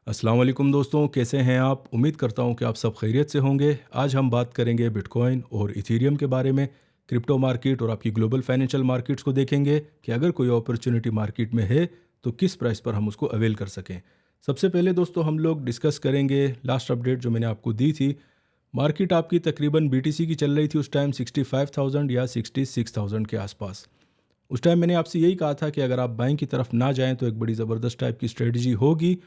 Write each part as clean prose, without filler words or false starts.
अस्सलाम वालेकुम दोस्तों, कैसे हैं आप? उम्मीद करता हूं कि आप सब खैरियत से होंगे। आज हम बात करेंगे बिटकॉइन और इथेरियम के बारे में। क्रिप्टो मार्केट और आपकी ग्लोबल फाइनेंशियल मार्केट्स को देखेंगे कि अगर कोई अपॉर्चुनिटी मार्केट में है तो किस प्राइस पर हम उसको अवेल कर सकें। सबसे पहले दोस्तों हम लोग डिस्कस करेंगे लास्ट अपडेट जो मैंने आपको दी थी। मार्केट आपकी तकरीबन बीटीसी की चल रही थी उस टाइम 65,000 या 66,000 के आसपास। उस टाइम मैंने आपसे यही कहा था कि अगर आप बाइंग की तरफ ना जाएं तो एक बड़ी ज़बरदस्त टाइप की स्ट्रेटजी होगी।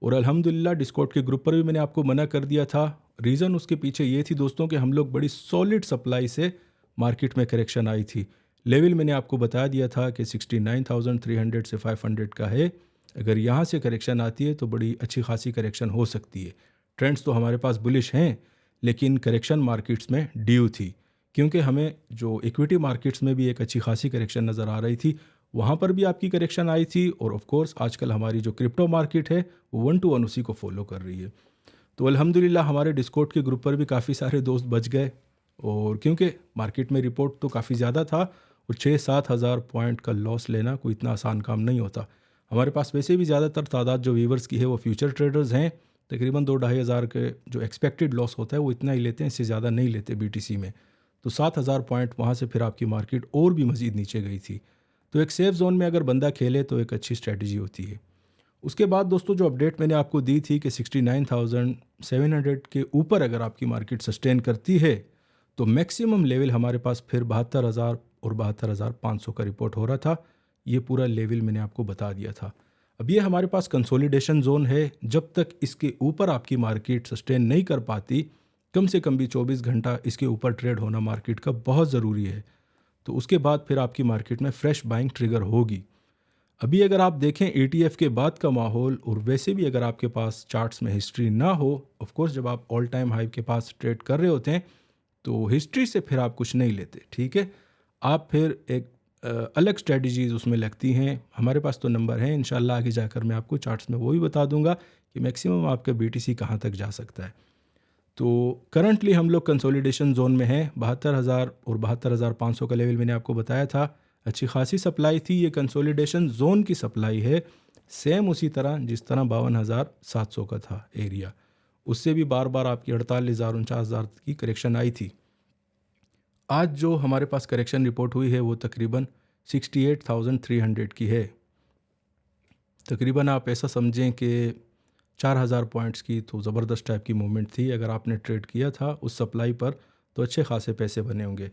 और अल्हम्दुलिल्लाह डिस्कॉर्ड के ग्रुप पर भी मैंने आपको मना कर दिया था। रीज़न उसके पीछे ये थी दोस्तों कि हम लोग बड़ी सॉलिड सप्लाई से मार्केट में करेक्शन आई थी। लेवल मैंने आपको बता दिया था कि 69,300 से 500 का है। अगर यहाँ से करेक्शन आती है तो बड़ी अच्छी खासी करेक्शन हो सकती है। ट्रेंड्स तो हमारे पास बुलिश हैं, लेकिन करेक्शन मार्केट्स में ड्यू थी, क्योंकि हमें जो इक्विटी मार्केट्स में भी एक अच्छी खासी करेक्शन नज़र आ रही थी, वहाँ पर भी आपकी करेक्शन आई थी। और ऑफ कोर्स आजकल हमारी जो क्रिप्टो मार्केट है वो 1 to 1 उसी को फॉलो कर रही है। तो अल्हम्दुलिल्लाह हमारे डिस्कॉर्ड के ग्रुप पर भी काफ़ी सारे दोस्त बच गए। और क्योंकि मार्केट में रिपोर्ट तो काफ़ी ज़्यादा था और 6-7 हज़ार पॉइंट का लॉस लेना कोई इतना आसान काम नहीं होता। हमारे पास वैसे भी ज़्यादातर तादाद जो वीवर्स की है वो फ्यूचर ट्रेडर्स हैं। तकरीबन 2-2.5 हज़ार के जो एक्सपेक्टेड लॉस होता है वो इतना ही लेते हैं, इससे ज़्यादा नहीं लेते बीटीसी में। तो 7,000 पॉइंट वहाँ से फिर आपकी मार्केट और भी मज़ीद नीचे गई थी। तो एक सेफ़ ज़ोन में अगर बंदा खेले तो एक अच्छी स्ट्रैटेजी होती है। उसके बाद दोस्तों जो अपडेट मैंने आपको दी थी कि 69,700 के ऊपर अगर आपकी मार्केट सस्टेन करती है तो मैक्सिमम लेवल हमारे पास फिर 72,000 और 72,500 का रिपोर्ट हो रहा था। ये पूरा लेवल मैंने आपको बता दिया था। अब ये हमारे पास कंसोलिडेशन जोन है। जब तक इसके ऊपर आपकी मार्केट सस्टेन नहीं कर पाती, कम से कम भी 24 घंटा इसके ऊपर ट्रेड होना मार्केट का बहुत ज़रूरी है। तो उसके बाद फिर आपकी मार्केट में फ्रेश बाइंग ट्रिगर होगी। अभी अगर आप देखें एटीएफ के बाद का माहौल, और वैसे भी अगर आपके पास चार्ट्स में हिस्ट्री ना हो, ऑफ कोर्स जब आप ऑल टाइम हाई के पास ट्रेड कर रहे होते हैं तो हिस्ट्री से फिर आप कुछ नहीं लेते, ठीक है। आप फिर एक अलग स्ट्रेटजीज उसमें लगती हैं। हमारे पास तो नंबर हैं, इंशाल्लाह आगे जाकर मैं आपको चार्ट्स में वो भी बता दूंगा कि मैक्सिमम आपका बीटीसी कहाँ तक जा सकता है। तो करंटली हम लोग कंसोलिडेशन जोन में हैं। 72,000 और 72,500 का लेवल मैंने आपको बताया था। अच्छी खासी सप्लाई थी, ये कंसोलिडेशन जोन की सप्लाई है। सेम उसी तरह जिस तरह 52,700 का था एरिया, उससे भी बार बार आपकी 48,000 49,000 की करेक्शन आई थी। आज जो हमारे पास करेक्शन रिपोर्ट हुई है वो तकरीबन 68,300 की है। तकरीबन आप ऐसा समझें कि 4,000 पॉइंट्स की तो ज़बरदस्त टाइप की मूवमेंट थी। अगर आपने ट्रेड किया था उस सप्लाई पर तो अच्छे खासे पैसे बने होंगे।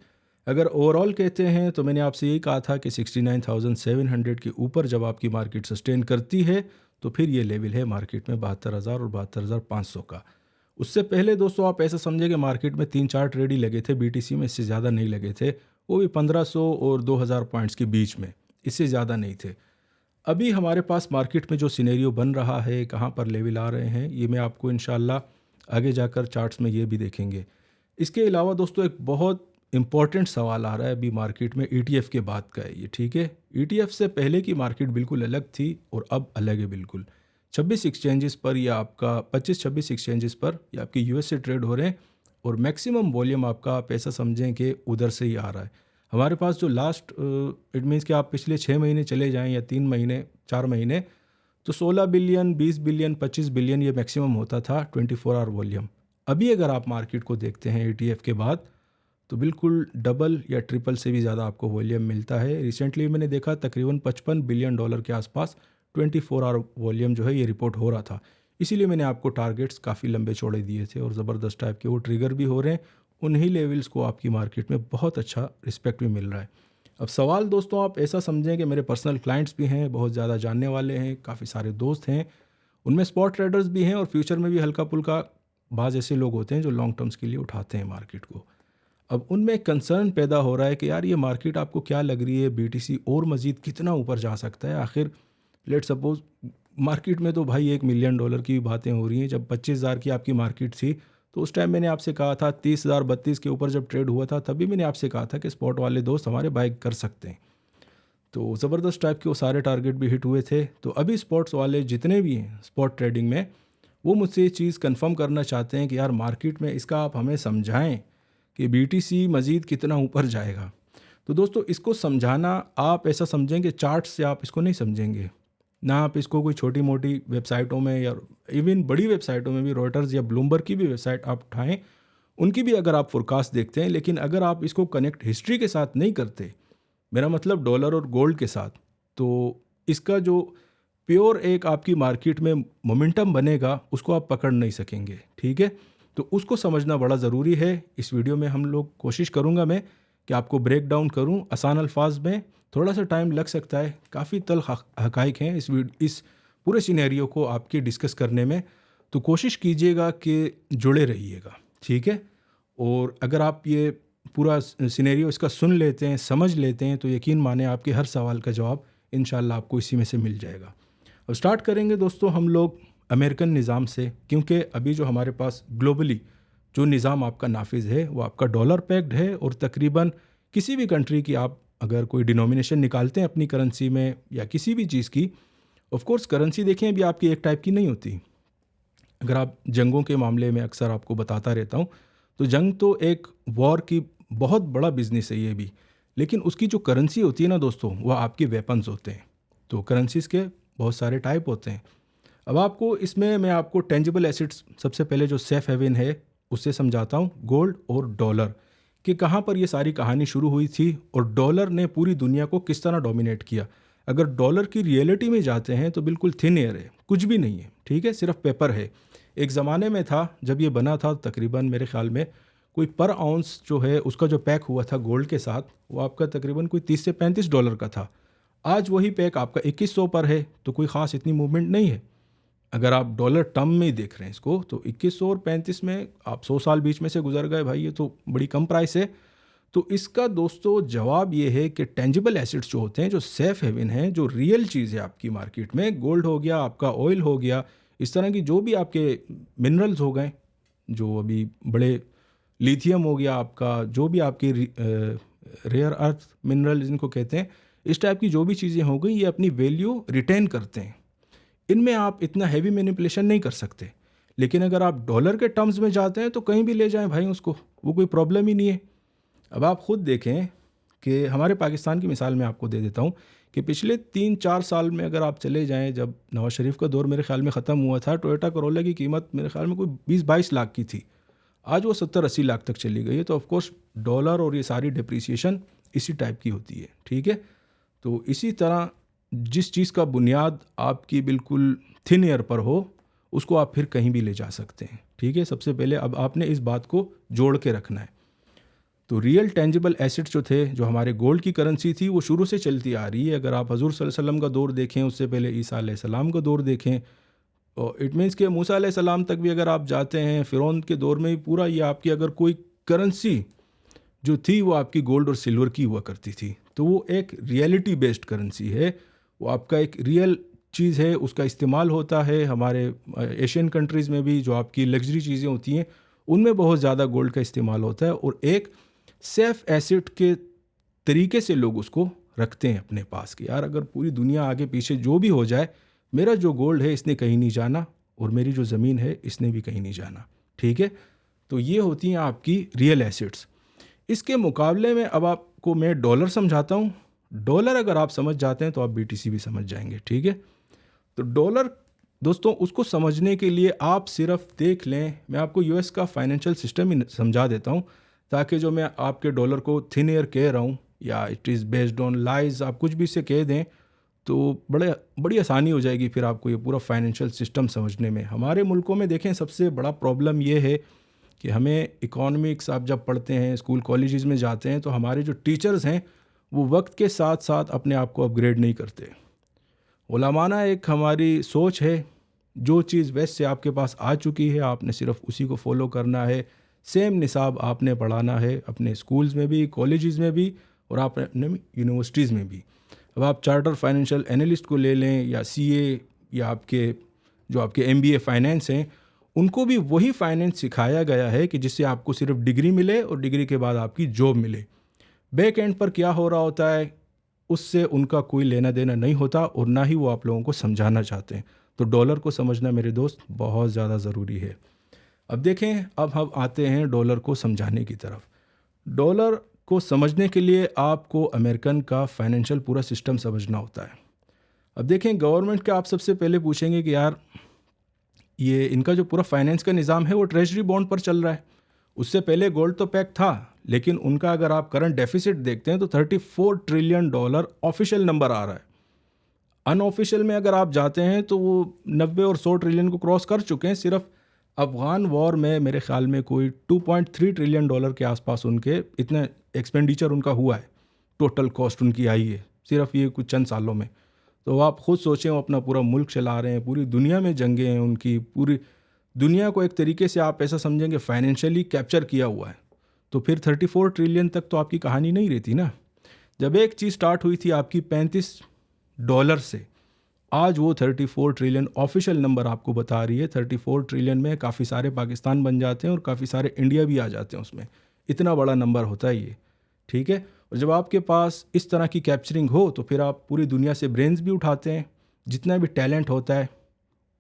अगर ओवरऑल कहते हैं तो मैंने आपसे यही कहा था कि 69,700 के ऊपर जब आपकी मार्केट सस्टेन करती है तो फिर ये लेवल है मार्केट में 72,000 और 72,500 का। उससे पहले दोस्तों आप ऐसा समझे कि मार्केट में 3-4 ट्रेड ही लगे थे बीटीसी में, इससे ज़्यादा नहीं लगे थे। वो भी 1,500 और 2,000 पॉइंट्स के बीच में, इससे ज़्यादा नहीं थे। अभी हमारे पास मार्केट में जो सिनेरियो बन रहा है, कहाँ पर लेवल आ रहे हैं, ये मैं आपको इंशाल्लाह आगे जाकर चार्ट्स में ये भी देखेंगे। इसके अलावा दोस्तों एक बहुत इंपॉर्टेंट सवाल आ रहा है अभी मार्केट में, ईटीएफ के बाद का है ये, ठीक है। ईटीएफ से पहले की मार्केट बिल्कुल अलग थी और अब अलग है बिल्कुल। 26 एक्सचेंजेस पर या आपका 25-26 एक्सचेंजेस पर या आपके यूएस से ट्रेड हो रहे हैं और मैक्सिमम वॉल्यूम आपका आप ऐसा समझें कि उधर से ही आ रहा है। हमारे पास जो लास्ट इट मीन्स कि आप पिछले 6 महीने चले जाएं या 3 महीने 4 महीने, तो 16 बिलियन 20 बिलियन 25 बिलियन ये मैक्सिमम होता था 24 आवर वॉल्यूम। अभी अगर आप मार्केट को देखते हैं एटीएफ के बाद तो बिल्कुल डबल या ट्रिपल से भी ज़्यादा आपको वॉल्यूम मिलता है। रिसेंटली मैंने देखा तकरीबन $55 बिलियन के आसपास 24 आवर वॉल्यूम जो है ये रिपोर्ट हो रहा था। इसीलिए मैंने आपको टारगेट्स काफ़ी लंबे चौड़े दिए थे और ज़बरदस्त टाइप के वो ट्रिगर भी हो रहे हैं। उन्हीं लेवल्स को आपकी मार्केट में बहुत अच्छा रिस्पेक्ट भी मिल रहा है। अब सवाल दोस्तों आप ऐसा समझें कि मेरे पर्सनल क्लाइंट्स भी हैं, बहुत ज़्यादा जानने वाले हैं, काफ़ी सारे दोस्त हैं, उनमें स्पॉट ट्रेडर्स भी हैं और फ्यूचर में भी हल्का पुल्का बाज़ ऐसे लोग होते हैं जो लॉन्ग टर्म्स के लिए उठाते हैं मार्केट को। अब उनमें एक कंसर्न पैदा हो रहा है कि यार ये मार्केट आपको क्या लग रही है, बीटीसी और मज़ीद कितना ऊपर जा सकता है आखिर। लेट सपोज मार्केट में तो भाई $1 मिलियन की भी बातें हो रही हैं। जब 25,000 की आपकी मार्केट थी तो उस टाइम मैंने आपसे कहा था 30,000 32 के ऊपर जब ट्रेड हुआ था तभी मैंने आपसे कहा था कि स्पॉट वाले दोस्त हमारे बाय कर सकते हैं। तो ज़बरदस्त टाइप के वो सारे टारगेट भी हिट हुए थे। तो अभी स्पॉट्स वाले जितने भी हैं स्पॉट ट्रेडिंग में, वो मुझसे ये चीज़ कंफर्म करना चाहते हैं कि यार मार्केट में इसका आप हमें समझाएं कि बीटीसी मज़ीद कितना ऊपर जाएगा। तो दोस्तों इसको समझाना आप ऐसा समझेंगे चार्ट से, आप इसको नहीं समझेंगे। ना आप इसको कोई छोटी मोटी वेबसाइटों में या इवन बड़ी वेबसाइटों में भी, रॉयटर्स या ब्लूमबर्ग की भी वेबसाइट आप उठाएं, उनकी भी अगर आप फोरकास्ट देखते हैं, लेकिन अगर आप इसको कनेक्ट हिस्ट्री के साथ नहीं करते, मेरा मतलब डॉलर और गोल्ड के साथ, तो इसका जो प्योर एक आपकी मार्केट में मोमेंटम बनेगा उसको आप पकड़ नहीं सकेंगे। ठीक है, तो उसको समझना बड़ा ज़रूरी है। इस वीडियो में हम लोग कोशिश करूँगा मैं कि आपको ब्रेक डाउन करूँ आसान अल्फाज में। थोड़ा सा टाइम लग सकता है, काफ़ी तल हकाइक हैं इस पूरे सिनेरियो को आपके डिस्कस करने में, तो कोशिश कीजिएगा कि जुड़े रहिएगा। ठीक है, और अगर आप ये पूरा सिनेरियो इसका सुन लेते हैं, समझ लेते हैं, तो यकीन माने आपके हर सवाल का जवाब इंशाल्लाह आपको इसी में से मिल जाएगा। अब स्टार्ट करेंगे दोस्तों हम लोग अमेरिकन निज़ाम से, क्योंकि अभी जो हमारे पास ग्लोबली जो निज़ाम आपका नाफिज है वो आपका डॉलर पैक्ड है, और तकरीबन किसी भी कंट्री की आप अगर कोई डिनोमिनेशन निकालते हैं अपनी करेंसी में या किसी भी चीज़ की, ऑफ कोर्स करेंसी देखें अभी आपकी एक टाइप की नहीं होती। अगर आप जंगों के मामले में अक्सर आपको बताता रहता हूँ, तो जंग तो एक वॉर की बहुत बड़ा बिजनेस है ये भी, लेकिन उसकी जो करेंसी होती है ना दोस्तों, वह आपके वेपन्स होते हैं। तो करेंसीज़ के बहुत सारे टाइप होते हैं। अब आपको इसमें मैं आपको टेंजिबल एसेट्स सबसे पहले जो सेफ हेवन है उससे समझाता हूँ, गोल्ड और डॉलर, कि कहाँ पर ये सारी कहानी शुरू हुई थी और डॉलर ने पूरी दुनिया को किस तरह डोमिनेट किया। अगर डॉलर की रियलिटी में जाते हैं तो बिल्कुल थिन एयर है, कुछ भी नहीं है। ठीक है, सिर्फ पेपर है। एक ज़माने में था जब ये बना था, तकरीबन मेरे ख्याल में कोई पर आउंस जो है उसका जो पैक हुआ था गोल्ड के साथ, वो आपका तकरीबन कोई 30 से 35 डॉलर का था। आज वही पैक आपका 2100 पर है, तो कोई ख़ास इतनी मूवमेंट नहीं है। अगर आप डॉलर टर्म में ही देख रहे हैं इसको, तो 2100 और 35 में आप 100 साल बीच में से गुजर गए भाई, ये तो बड़ी कम प्राइस है। तो इसका दोस्तों जवाब ये है कि टेंजिबल एसेट्स जो होते हैं, जो सेफ हेवन हैं, जो रियल चीज़ है आपकी मार्केट में, गोल्ड हो गया, आपका ऑयल हो गया, इस तरह की जो भी आपके मिनरल्स हो गए, जो अभी बड़े लिथियम हो गया आपका, जो भी आपके रेयर अर्थ मिनरल जिनको कहते हैं, इस टाइप की जो भी चीज़ें हो गई, ये अपनी वैल्यू रिटेन करते हैं। इनमें आप इतना हैवी मैनिपुलेशन नहीं कर सकते। लेकिन अगर आप डॉलर के टर्म्स में जाते हैं तो कहीं भी ले जाएं भाई उसको, वो कोई प्रॉब्लम ही नहीं है। अब आप ख़ुद देखें कि हमारे पाकिस्तान की मिसाल मैं आपको दे देता हूँ कि पिछले 3-4 साल में अगर आप चले जाएं, जब नवाज शरीफ का दौर मेरे ख्याल में ख़त्म हुआ था, टोयोटा करोला की कीमत मेरे ख्याल में कोई 20-22 लाख की थी, आज वो 70-80 लाख तक चली गई है। तो ऑफकोर्स डॉलर और ये सारी डिप्रिसिएशन इसी टाइप की होती है। ठीक है, तो इसी तरह जिस चीज़ का बुनियाद आपकी बिल्कुल थिन एयर पर हो, उसको आप फिर कहीं भी ले जा सकते हैं। ठीक है, सबसे पहले अब आपने इस बात को जोड़ के रखना है। तो रियल टेंजिबल एसेट्स जो थे, जो हमारे गोल्ड की करेंसी थी, वो शुरू से चलती आ रही है। अगर आप हजूर सल्लल्लाहु अलैहि वसल्लम का दौर देखें, उससे पहले ईसा अलैहि सलाम का दौर देखें, और इट मीन्स कि मूसा अलैहि सलाम तक भी अगर आप जाते हैं, फ़िरौन के दौर में भी पूरा ये आपकी अगर कोई करेंसी जो थी वो आपकी गोल्ड और सिल्वर की हुआ करती थी, तो वो एक रियलिटी बेस्ड करेंसी है। वो आपका एक रियल चीज़ है, उसका इस्तेमाल होता है। हमारे एशियन कंट्रीज़ में भी जो आपकी लग्जरी चीज़ें होती हैं उनमें बहुत ज़्यादा गोल्ड का इस्तेमाल होता है, और एक सेफ एसेट के तरीके से लोग उसको रखते हैं अपने पास कि यार अगर पूरी दुनिया आगे पीछे जो भी हो जाए, मेरा जो गोल्ड है इसने कहीं नहीं जाना, और मेरी जो ज़मीन है इसने भी कहीं नहीं जाना। ठीक है, तो ये होती हैं आपकी रियल एसेट्स। इसके मुकाबले में अब आपको मैं डॉलर समझाता हूँ। डॉलर अगर आप समझ जाते हैं तो आप BTC भी समझ जाएंगे। ठीक है, तो डॉलर दोस्तों, उसको समझने के लिए आप सिर्फ देख लें, मैं आपको US का फाइनेंशियल सिस्टम ही समझा देता हूँ, ताकि जो मैं आपके डॉलर को थिन एयर कह रहा हूँ या it is based on lies, आप कुछ भी इसे कह दें तो बड़ी आसानी हो जाएगी फिर आपको ये पूरा फाइनेंशियल सिस्टम समझने में। हमारे मुल्कों में देखें सबसे बड़ा प्रॉब्लम ये है कि हमें इकोनॉमिक्स आप जब पढ़ते हैं, स्कूल कॉलेजेस में जाते हैं, तो हमारे जो टीचर्स हैं वो वक्त के साथ साथ अपने आप को अपग्रेड नहीं करते। उलमाना एक हमारी सोच है, जो चीज़ वेस्ट से आपके पास आ चुकी है आपने सिर्फ उसी को फॉलो करना है। सेम निसाब आपने पढ़ाना है अपने स्कूल्स में भी, कॉलेजेस में भी, और आप अपने यूनिवर्सिटीज़ में भी। अब आप चार्टर फाइनेंशियल एनालिस्ट को ले लें या CA या आपके जो आपके MBA फाइनेंस हैं, उनको भी वही फाइनेंस सिखाया गया है कि जिससे आपको सिर्फ डिग्री मिले और डिग्री के बाद आपकी जॉब मिले। बैक एंड पर क्या हो रहा होता है उससे उनका कोई लेना देना नहीं होता, और ना ही वो आप लोगों को समझाना चाहते हैं। तो डॉलर को समझना मेरे दोस्त बहुत ज़्यादा ज़रूरी है। अब देखें, अब हम आते हैं डॉलर को समझाने की तरफ। डॉलर को समझने के लिए आपको अमेरिकन का फाइनेंशियल पूरा सिस्टम समझना होता है। अब देखें, गवर्नमेंट का आप सबसे पहले पूछेंगे कि यार ये इनका जो पूरा फाइनेंस का निज़ाम है वो ट्रेजरी बॉन्ड पर चल रहा है। उससे पहले गोल्ड तो पैक था, लेकिन उनका अगर आप करंट डेफिसिट देखते हैं तो $34 ट्रिलियन ऑफिशियल नंबर आ रहा है। अनऑफिशियल में अगर आप जाते हैं तो वो 90 और 100 ट्रिलियन को क्रॉस कर चुके हैं। सिर्फ अफ़गान वॉर में मेरे ख्याल में कोई $2.3 ट्रिलियन के आसपास उनके इतना एक्सपेंडिचर उनका हुआ है, टोटल कॉस्ट उनकी आई है सिर्फ ये कुछ चंद सालों में। तो आप खुद सोचें, वो अपना पूरा मुल्क चला रहे हैं, पूरी दुनिया में जंगें हैं उनकी, पूरी दुनिया को एक तरीके से आप ऐसा समझेंगे फाइनेंशियली कैप्चर किया हुआ है। तो फिर 34 ट्रिलियन तक तो आपकी कहानी नहीं रहती ना। जब एक चीज़ स्टार्ट हुई थी आपकी $35 से, आज वो 34 ट्रिलियन ऑफिशियल नंबर आपको बता रही है। 34 ट्रिलियन में काफ़ी सारे पाकिस्तान बन जाते हैं और काफ़ी सारे इंडिया भी आ जाते हैं उसमें, इतना बड़ा नंबर होता है ये, ठीक है। और जब आपके पास इस तरह की कैप्चरिंग हो तो फिर आप पूरी दुनिया से ब्रेन्स भी उठाते हैं, जितना भी टैलेंट होता है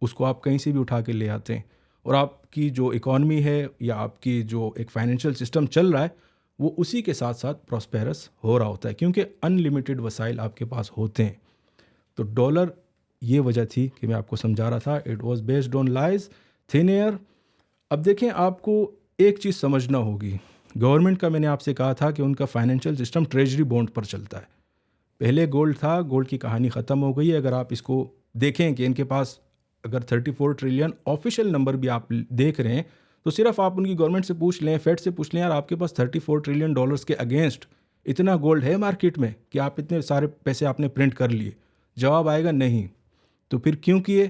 उसको आप कहीं से भी उठा के ले आते हैं, और आपकी जो इकॉनमी है या आपकी जो एक फाइनेंशियल सिस्टम चल रहा है वो उसी के साथ साथ प्रॉस्पेरस हो रहा होता है, क्योंकि अनलिमिटेड वसाइल आपके पास होते हैं। तो डॉलर, ये वजह थी कि मैं आपको समझा रहा था, it was based on lies, thin air. अब देखें, आपको एक चीज़ समझना होगी, गवर्नमेंट का मैंने आपसे कहा था कि उनका फाइनेंशियल सिस्टम ट्रेजरी बॉन्ड पर चलता है। पहले गोल्ड था, गोल्ड की कहानी ख़त्म हो गई है। अगर आप इसको देखें कि इनके पास अगर 34 ट्रिलियन ऑफिशियल नंबर भी आप देख रहे हैं तो सिर्फ आप उनकी गवर्नमेंट से पूछ लें, फेड से पूछ लें, यार आपके पास $34 ट्रिलियन के अगेंस्ट इतना गोल्ड है मार्केट में कि आप इतने सारे पैसे आपने प्रिंट कर लिए? जवाब आएगा नहीं। तो फिर क्यों किए?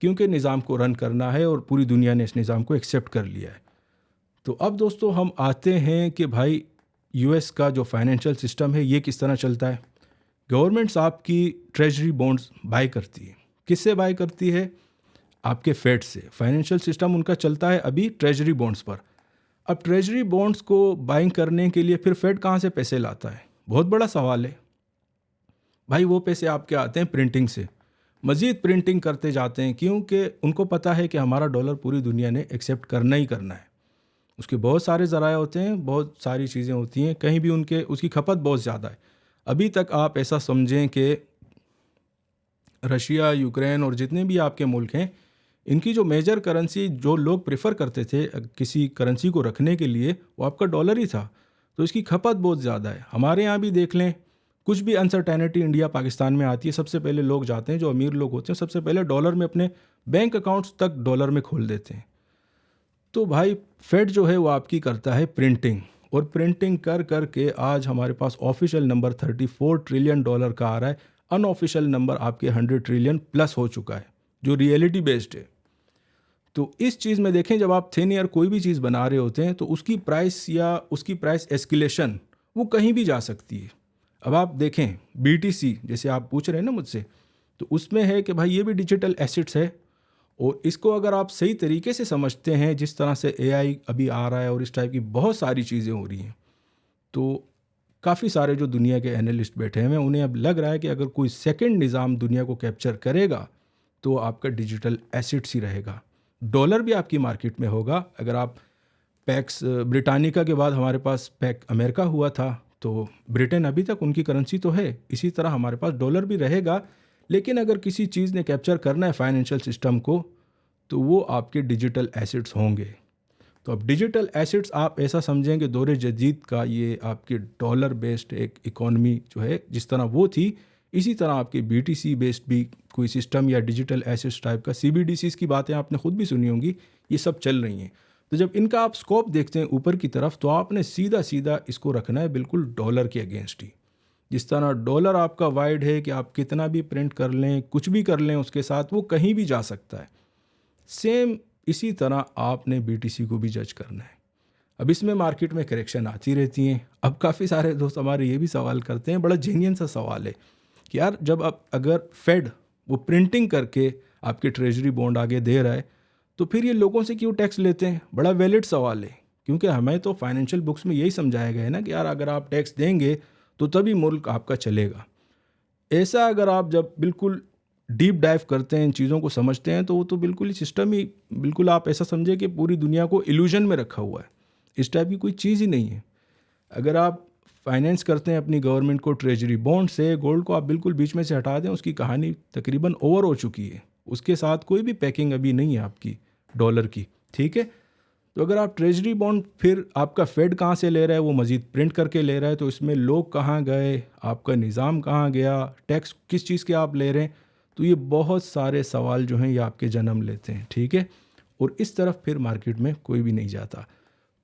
क्योंकि निज़ाम को रन करना है और पूरी दुनिया ने इस निज़ाम को एक्सेप्ट कर लिया है। तो अब दोस्तों हम आते हैं कि भाई यूएस का जो फाइनेंशियल सिस्टम है ये किस तरह चलता है। गवर्नमेंट्स आपकी ट्रेजरी बॉन्ड्स बाय करती है। किससे बाय करती है? आपके फेड से। फाइनेंशियल सिस्टम उनका चलता है अभी ट्रेजरी बॉन्ड्स पर। अब ट्रेजरी बॉन्ड्स को बाइंग करने के लिए फिर फेड कहाँ से पैसे लाता है? बहुत बड़ा सवाल है भाई। वो पैसे आपके आते हैं प्रिंटिंग से, मज़ीद प्रिंटिंग करते जाते हैं, क्योंकि उनको पता है कि हमारा डॉलर पूरी दुनिया ने एक्सेप्ट करना ही करना है। उसके बहुत सारे ज़राए होते हैं, बहुत सारी चीज़ें होती हैं, कहीं भी उनके उसकी खपत बहुत ज़्यादा है। अभी तक आप ऐसा समझें कि रशिया, यूक्रेन और जितने भी आपके मुल्क हैं, इनकी जो मेजर करेंसी जो लोग प्रेफर करते थे किसी करेंसी को रखने के लिए, वो आपका डॉलर ही था। तो इसकी खपत बहुत ज़्यादा है। हमारे यहाँ भी देख लें, कुछ भी अनसर्टेनिटी इंडिया पाकिस्तान में आती है, सबसे पहले लोग जाते हैं, जो अमीर लोग होते हैं, सबसे पहले डॉलर में अपने बैंक अकाउंट्स तक डॉलर में खोल देते हैं। तो भाई फेड जो है वो आपकी करता है प्रिंटिंग, और प्रिंटिंग कर कर के आज हमारे पास ऑफिशियल नंबर $34 ट्रिलियन का आ रहा है। अनऑफिशियल नंबर आपके 100 ट्रिलियन प्लस हो चुका है, जो रियलिटी बेस्ड है। तो इस चीज़ में देखें, जब आप थिन एयर कोई भी चीज़ बना रहे होते हैं तो उसकी प्राइस या उसकी प्राइस एस्केलेशन वो कहीं भी जा सकती है। अब आप देखें BTC, जैसे आप पूछ रहे हैं ना मुझसे, तो उसमें है कि भाई ये भी डिजिटल एसेट्स है, और इसको अगर आप सही तरीके से समझते हैं, जिस तरह से AI अभी आ रहा है और इस टाइप की बहुत सारी चीज़ें हो रही हैं, तो काफ़ी सारे जो दुनिया के एनालिस्ट बैठे हैं, उन्हें अब लग रहा है कि अगर कोई सेकंड निज़ाम दुनिया को कैप्चर करेगा तो आपका डिजिटल एसेट्स ही रहेगा। डॉलर भी आपकी मार्केट में होगा। अगर आप पैक्स ब्रिटानिका के बाद हमारे पास पैक अमेरिका हुआ था, तो ब्रिटेन अभी तक उनकी करेंसी तो है। इसी तरह हमारे पास डॉलर भी रहेगा, लेकिन अगर किसी चीज़ ने कैप्चर करना है फाइनेंशियल सिस्टम को, तो वो आपके डिजिटल एसेट्स होंगे। तो अब डिजिटल एसेट्स आप ऐसा समझेंगे दौरे जदीद का ये आपके डॉलर बेस्ड एक इकॉनमी जो है, जिस तरह वो थी, इसी तरह आपके BTC बेस्ड भी कोई सिस्टम या डिजिटल एसेट्स टाइप का, CBDCs की बातें आपने खुद भी सुनी होंगी, ये सब चल रही हैं। तो जब इनका आप स्कोप देखते हैं ऊपर की तरफ, तो आपने सीधा सीधा इसको रखना है बिल्कुल डॉलर के अगेंस्ट ही। जिस तरह डॉलर आपका वाइड है कि आप कितना भी प्रिंट कर लें, कुछ भी कर लें उसके साथ, वो कहीं भी जा सकता है। सेम इसी तरह आपने BTC को भी जज करना है। अब इसमें मार्केट में करेक्शन आती रहती हैं। अब काफ़ी सारे दोस्त हमारे ये भी सवाल करते हैं, बड़ा जेन्युइन सा सवाल है कि यार जब अब अगर फेड वो प्रिंटिंग करके आपके ट्रेजरी बॉन्ड आगे दे रहा है, तो फिर ये लोगों से क्यों टैक्स लेते हैं? बड़ा वैलिड सवाल है, क्योंकि हमें तो फाइनेंशियल बुक्स में यही समझाया गया है ना कि यार अगर आप टैक्स देंगे तो तभी मुल्क आपका चलेगा। ऐसा अगर आप जब बिल्कुल डीप डाइव करते हैं, इन चीज़ों को समझते हैं, तो वो तो बिल्कुल ही सिस्टम ही, बिल्कुल आप ऐसा समझे कि पूरी दुनिया को इल्यूजन में रखा हुआ है। इस टाइप की कोई चीज़ ही नहीं है। अगर आप फाइनेंस करते हैं अपनी गवर्नमेंट को ट्रेजरी बॉन्ड से, गोल्ड को आप बिल्कुल बीच में से हटा दें, उसकी कहानी तकरीबन ओवर हो चुकी है। उसके साथ कोई भी पैकिंग अभी नहीं है आपकी डॉलर की, ठीक है। तो अगर आप ट्रेजरी बॉन्ड, फिर आपका फेड कहाँ से ले रहा है, वो मज़ीद प्रिंट करके ले रहा है, तो इसमें लोग कहाँ गए, आपका निज़ाम कहाँ गया, टैक्स किस चीज़ के आप ले रहे हैं, तो ये बहुत सारे सवाल जो हैं ये आपके जन्म लेते हैं, ठीक है। और इस तरफ फिर मार्केट में कोई भी नहीं जाता।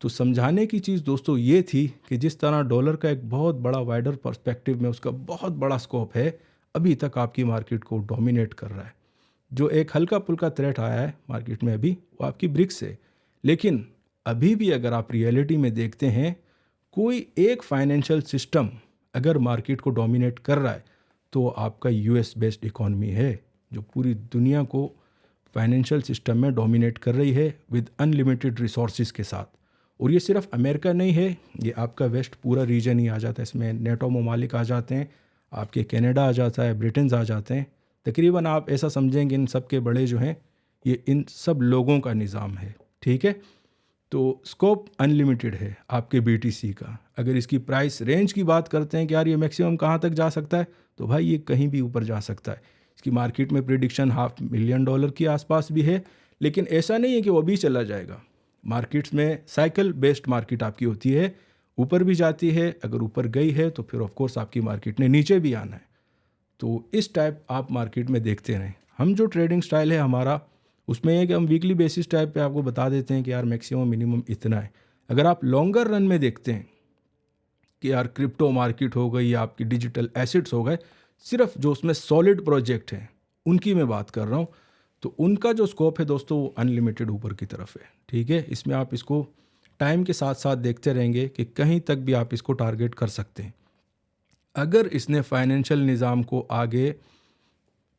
तो समझाने की चीज़ दोस्तों ये थी कि जिस तरह डॉलर का एक बहुत बड़ा वाइडर पर्सपेक्टिव में उसका बहुत बड़ा स्कोप है, अभी तक आपकी मार्केट को डोमिनेट कर रहा है। जो एक हल्का फुल्का थ्रेट आया है मार्केट में अभी, वो आपकी ब्रिक्स है। लेकिन अभी भी अगर आप रियलिटी में देखते हैं, कोई एक फाइनेंशियल सिस्टम अगर मार्केट को डोमिनेट कर रहा है तो आपका यूएस बेस्ड इकॉनमी है, जो पूरी दुनिया को फाइनेंशियल सिस्टम में डोमिनेट कर रही है विद अनलिमिटेड रिसोर्सेज के साथ। और ये सिर्फ अमेरिका नहीं है, ये आपका वेस्ट पूरा रीजन ही आ जाता है, इसमें नेटो ममालिक आ जाते हैं, आपके कनाडा आ जाता है, ब्रिटेन आ जाते हैं। तकरीबन आप ऐसा समझेंगे इन सब के बड़े जो हैं ये इन सब लोगों का निज़ाम है, ठीक है। तो स्कोप अनलिमिटेड है आपके बीटीसी का। अगर इसकी प्राइस रेंज की बात करते हैं कि यार ये मैक्सिमम कहाँ तक जा सकता है, तो भाई ये कहीं भी ऊपर जा सकता है। इसकी मार्केट में प्रिडिक्शन $500,000 के आसपास भी है, लेकिन ऐसा नहीं है कि वो अभी चला जाएगा। मार्केट्स में साइकिल बेस्ड मार्केट आपकी होती है, ऊपर भी जाती है, अगर ऊपर गई है तो फिर ऑफ कोर्स आपकी मार्केट ने नीचे भी आना है। तो इस टाइप आप मार्केट में देखते रहें। हम जो ट्रेडिंग स्टाइल है हमारा, उसमें है कि हम वीकली बेसिस टाइप पे आपको बता देते हैं कि यार मैक्सिमम मिनिमम इतना है। अगर आप लॉन्गर रन में देखते हैं कि यार क्रिप्टो मार्केट हो गई या आपकी डिजिटल एसेट्स हो गए, सिर्फ जो उसमें सॉलिड प्रोजेक्ट हैं उनकी मैं बात कर रहा हूँ, तो उनका जो स्कोप है दोस्तों वो अनलिमिटेड ऊपर की तरफ है, ठीक है। इसमें आप इसको टाइम के साथ साथ देखते रहेंगे कि कहीं तक भी आप इसको टारगेट कर सकते हैं। अगर इसने फाइनेंशियल निज़ाम को आगे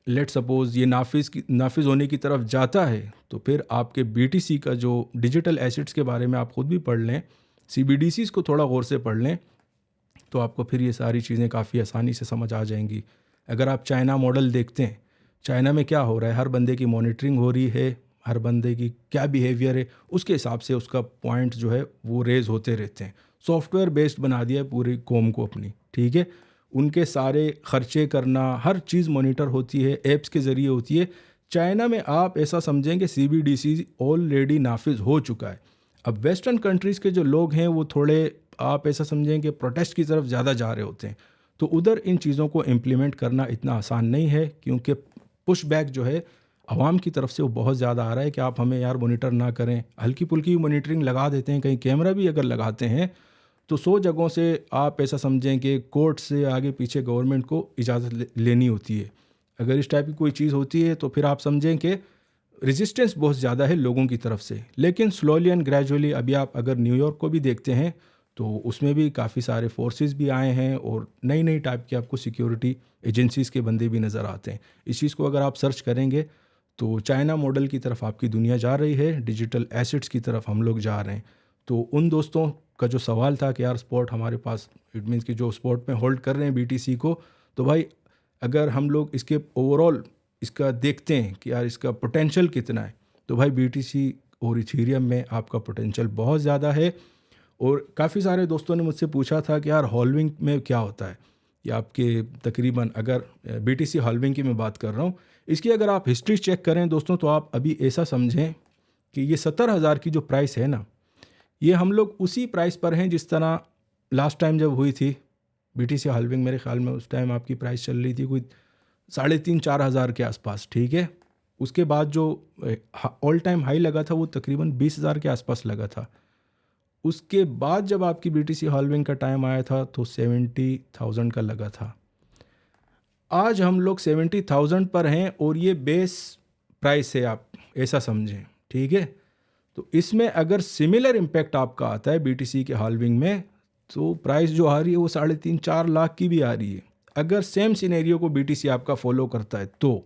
लेट सपोज़ ये नाफिज होने की तरफ जाता है, तो फिर आपके बीटीसी का जो डिजिटल एसेट्स के बारे में आप ख़ुद भी पढ़ लें, सीबीडीसीज़ को थोड़ा गौर से पढ़ लें, तो आपको फिर ये सारी चीज़ें काफ़ी आसानी से समझ आ जाएंगी। अगर आप चाइना मॉडल देखते हैं, चाइना में क्या हो रहा है, हर बंदे की मॉनिटरिंग हो रही है, हर बंदे की क्या बिहेवियर है, उसके हिसाब से उसका पॉइंट जो है वो रेज होते रहते हैं। सॉफ्टवेयर बेस्ड बना दिया है पूरी कौम को अपनी, ठीक है। उनके सारे खर्चे करना, हर चीज़ मॉनिटर होती है, ऐप्स के ज़रिए होती है। चाइना में आप ऐसा समझेंगे सीबीडीसी ऑलरेडी नाफिज हो चुका है। अब वेस्टर्न कंट्रीज़ के जो लोग हैं वो थोड़े आप ऐसा समझें कि प्रोटेस्ट की तरफ ज़्यादा जा रहे होते हैं, तो उधर इन चीज़ों को इम्प्लीमेंट करना इतना आसान नहीं है, क्योंकि पुश बैक जो है आवाम की तरफ से वो बहुत ज़्यादा आ रहा है कि आप हमें यार मॉनिटर ना करें। हल्की फुल्की मॉनिटरिंग लगा देते हैं, कहीं कैमरा भी अगर लगाते हैं तो 100 जगहों से आप ऐसा समझें कि कोर्ट से आगे पीछे गवर्नमेंट को इजाज़त लेनी होती है। अगर इस टाइप की कोई चीज़ होती है तो फिर आप समझें कि रेजिस्टेंस बहुत ज़्यादा है लोगों की तरफ से। लेकिन स्लोली एंड ग्रेजुअली अभी आप अगर न्यूयॉर्क को भी देखते हैं तो उसमें भी काफ़ी सारे फोर्सेस भी आए हैं और नई नई टाइप की आपको सिक्योरिटी एजेंसीज़ के बंदे भी नज़र आते हैं। इस चीज़ को अगर आप सर्च करेंगे तो चाइना मॉडल की तरफ आपकी दुनिया जा रही है, डिजिटल एसेट्स की तरफ हम लोग जा रहे हैं। तो उन दोस्तों का जो सवाल था कि यार स्पॉट हमारे पास, इट मीन्स कि जो स्पॉट में होल्ड कर रहे हैं बीटीसी को, तो भाई अगर हम लोग इसके ओवरऑल इसका देखते हैं कि यार इसका पोटेंशियल कितना है, तो भाई बीटीसी और इथेरियम में आपका पोटेंशियल बहुत ज़्यादा है। और काफ़ी सारे दोस्तों ने मुझसे पूछा था कि यार हॉल्विंग में क्या होता है, या आपके तकरीबन अगर बीटीसी हॉल्विंग की मैं बात कर रहा हूँ, इसकी अगर आप हिस्ट्री चेक करें दोस्तों, तो आप अभी ऐसा समझें कि ये 70,000 की जो प्राइस है ना, ये हम लोग उसी प्राइस पर हैं जिस तरह लास्ट टाइम जब हुई थी बीटीसी हॉल्विंग। मेरे ख्याल में उस टाइम आपकी प्राइस चल रही थी कोई 3,500-4 हज़ार के आसपास, ठीक है। उसके बाद जो ऑल टाइम हाई लगा था वो तकरीबन 20,000 के आसपास लगा था। उसके बाद जब आपकी बीटीसी हॉल्विंग का टाइम आया था तो 70,000 का लगा था। आज हम लोग 70,000 पर हैं और ये बेस प्राइस है, आप ऐसा समझें, ठीक है। तो इसमें अगर सिमिलर इम्पैक्ट आपका आता है बीटीसी के हॉल्विंग में, तो प्राइस जो आ रही है वो 3.5-4 लाख की भी आ रही है, अगर सेम सिनेरियो को बीटीसी आपका फॉलो करता है तो।